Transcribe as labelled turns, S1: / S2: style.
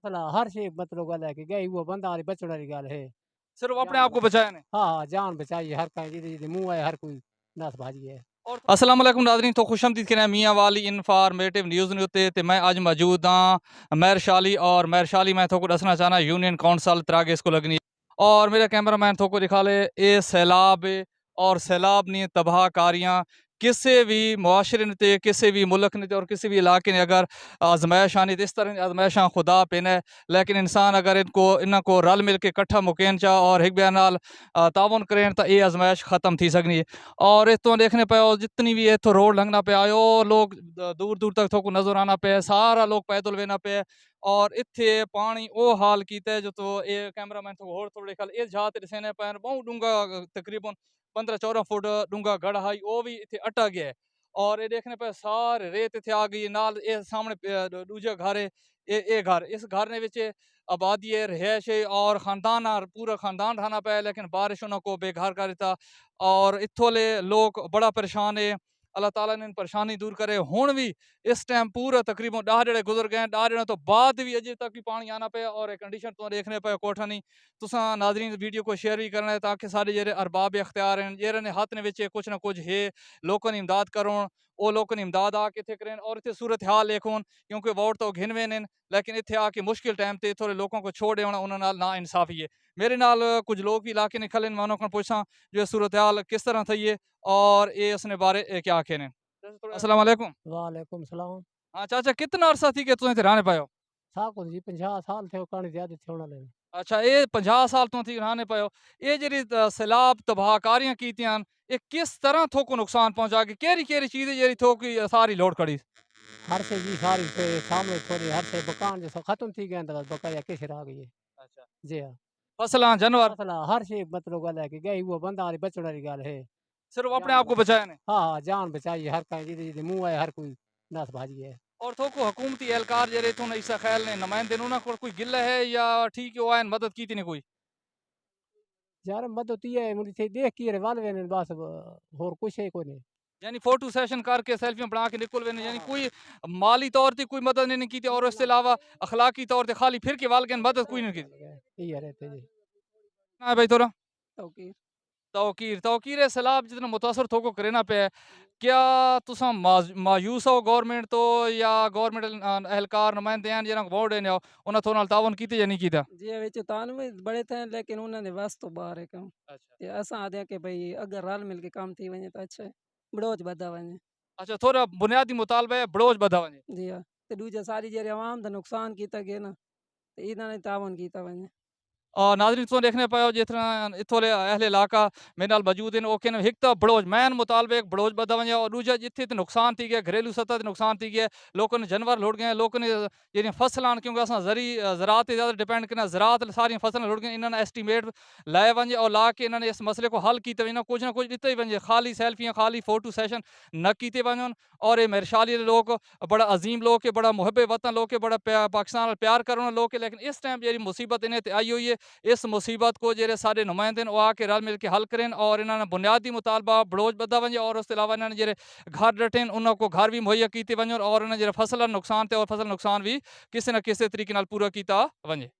S1: भला हर शे मतलब गल है कि गई वो बंदा वाली बचने वाली गल है।
S2: सिर्फ अपने
S1: जान
S2: आप को बचाया ने।
S1: हाँ, हाँ, जान बचाई है हर कहीं जिहदे मुँह है हर कोई नस भाजी है।
S2: और अस्सलाम वालेकुम नाज़रीन, तो खुशआमदीद कहना मियाँ वाली इन्फॉर्मेटिव न्यूज़ ने उत्ते ते मैं अज मौजूद हाँ महरशाली और महरशाली मैं थोको दसना चाहना यूनियन काउंसिल त्रागे इसको लगनी और मेरा कैमरा मैन थोको दिखा ले ये सैलाब और सैलाब ने तबाह कारियाँ किसी भी मुआशरे ने ते किसी भी मुल्क ने ते और किसी भी इलाके ने अगर आजमाइश आनी तो इस तरह की आजमाइशां खुदा पेन है, लेकिन इंसान अगर इनको रल मिल के कट्ठा मुकेन चा और एक बयान नाल तावन करें तो ये आजमाइश ख़त्म थी सकनी है। और इतों देखने पे जितनी भी इतों रोड लंघना पे आयो लोग दूर दूर तक थोको नजर आना पे सारा लोग पैदल वेना पे और इत्थे पानी ओ हाल कीता है जो तो ये कैमरामैन तो होर थोड़े खाल ये जात दिसने पे बहुत डूंगा तकरीबन 15-14 फुट डूंगा गढ़ हाई वो भी इत्थे अटा गया है। और ये देखने पे सारे रेत इत्थे आ गई नाल ये सामने दूजा घर है ये घर इस घर ने विच आबादी है रहायश है और खानदान पूरा खानदान रहना पे लेकिन बारिश उनको बेघर कर दिता और इत्थों लोग बड़ा परेशान है। अल्लाह ताला ने परेशानी दूर करे हुण भी इस टाइम पूरा तकरीबन 10 जेड़े गुजर गए 10 दिनों तो बाद भी अजे तक भी पानी आना पे और कंडीशन तो देखने पे कोठा नहीं तुसा नाजरीन वीडियो को शेयर भी करना है ताकि सारे जेरे अरबाब इख्तियार हैं जेरे ने हाथ ने विच कुछ ना कुछ है लोगों की इमदाद करो वो लोगों की इमदाद आके इत्थे करें और इत्थे सूरत हाल देखो क्योंकि वोट तो घिनवे ने लेकिन इत्थे आके मुश्किल टाइम ते थोड़े लोगों को छोड़ देना उन्होंने नाल ना इंसाफी है। मेरे नाल कुछ लोग भी इलाके ने खले मैं उन्होंने पूछा जो सूरत हाल किस तरह थी है और ये उसने बारे क्या आखे ने। अस्सलाम वालेकुम।
S1: वालेकुम सलाम।
S2: हाँ चाचा कितना अरसा थी कि तुम इत्थे रहने पायो।
S1: साको जी 50 साल थे कण ज्यादा थे होना ले।
S2: अच्छा ये 50 साल तो थी रहने पायो ये जेरी सैलाब तबाहकारियां कीतियां ये किस तरह थोको नुकसान पहुंचा के केरी केरी चीजें जेरी थोकी सारी लोड खड़ी।
S1: हर से जी सारी पे सामने थोड़ी हर से मकान जो खत्म थी गए तो बकाया किस रह गई है।
S2: अच्छा
S1: जी हाँ।
S2: फसलां जानवर
S1: मसला हर शे मतलब गल है कि गई वो बंदा वाली बचने वाली गल है।
S2: सिर्फ अपने
S1: जान
S2: आप को बचाया ने।
S1: हाँ, हाँ, जान बचाई है हर कहीं जिहदे मुँह है हर कोई नस भाजी है।
S2: और थोको हुकूमती एहलकार जेरे थोन ईसा ख्याल ने नुमाइंदे ने उन्होंने कोई गिला है या ठीक है वो आयन मदद की थी नहीं कोई।
S1: यार मदद ये मुझे थे देख के वाल वे बस और कुछ है कोई नहीं।
S2: यानी फोटो सेशन करके सेल्फियां बना के निकल वे यानी
S1: हाँ।
S2: कोई माली तौर पर कोई मदद नहीं की थी और
S1: ना
S2: उसके
S1: ना
S2: अलावा अखलाकी तौर पर खाली फिर के वाल के मदद कोई नहीं की थी।
S1: ये रहते जी।
S2: ना भाई थोड़ा
S1: ओके।
S2: तौकीर तौकीर सैलाब जितना मुतासर थोको करे ना पे क्या तुसा मायूस हो गवर्नमेंट तो या गवर्नमेंट एहलकार नुमाइंदे हैं जिन्होंने वोट देने हो उन्हें थोड़ा तावन की या नहीं किया।
S3: जी विच तान में बड़े थे लेकिन उन्होंने बस तो बाहर है कम
S2: अच्छा
S3: ते असां आदे के भाई अगर रल मिल के काम थी वने तो अच्छा है बड़ोज बदा वने।
S2: अच्छा थोड़ा बुनियादी मुतालबा है बड़ोज बधा वने।
S3: जी हाँ ते दूजा सारी जेरे आवाम दा नुकसान कीता गया ना ते इन्होंने तावन कीता वने।
S2: और नाज़रीन तुम देखने पाओ जितना इथोले अहले इलाका मेरे नाल मौजूद हैं ओके हिक तो बड़ोज मैन मुतालबे एक बड़ोज बदा वजे और दूजा जिथे तो नुकसान थी गया घरेलू सतह ते नुकसान थी गया लोगों ने जानवर लुट गए लोगों ने जेरियां फसलां क्योंकि असां ज़रात ते ज़्यादा डिपेंड करना ज़रात सारी फसलां लुट गई इन्होंने एस्टीमेट लाए वजे और ला के इन्होंने इस मसले को हल किया वजे कुछ ना कुछ दिता ही वजे खाली सेल्फियां खाली फोटो सेशन न किए वजन और ये मेरशाली लोग बड़ा अजीम लोग के बड़ा मुहब्बे वतन लोग के बड़ा पाकिस्तान प्यार करने लोग के लेकिन इस टाइम जी मुसीबत इन्हें आई हुई है इस मुसीबत को जेरे सारे नुमाइंदे वो आके रल मिल के हल करें और इन्होंने बुनियादी मुतालबा बड़ोज बदा वजे और उसके अलावा इन्होंने जेरे घर डटे उनको घर भी मुहैया किए वन और उन्हें जेरे फसल नुकसान थे और फसल नुकसान भी किसी न किसी तरीके पूरा किया वजे।